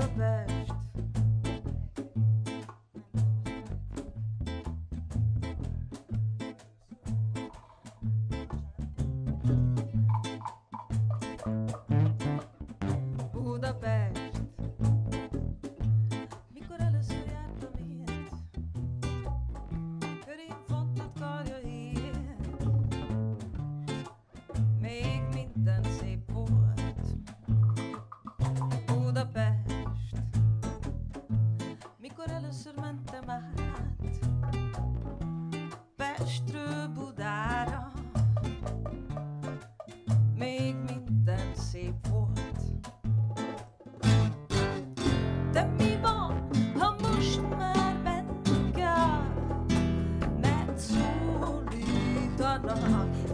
Budapest. Budapest. Mikor először jártam ilyet, körém fontott karjaiért, még minden szép volt. Budapest. Mikor először mentem át Pestről Budára, még minden szép volt. De mi van, ha most már menni kell, mert szólítanak?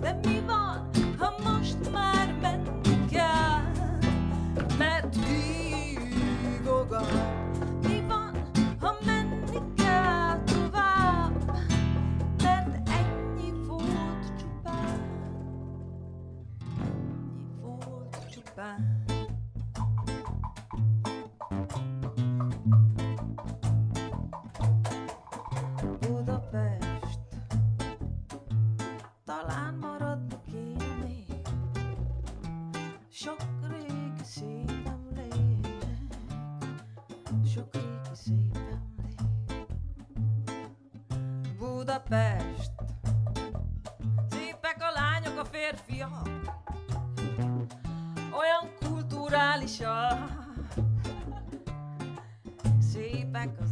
De mi van, ha most már menni kell, mert hívogat? Mi van, ha menni kell tovább, mert ennyi volt csupán, ennyi volt csupán. Budapest, talán maradni kéne még sok régi szép emlék, sok régi szép emlék. Budapest, szépek a lányok, a férfiak, olyan kulturálisak, szépek az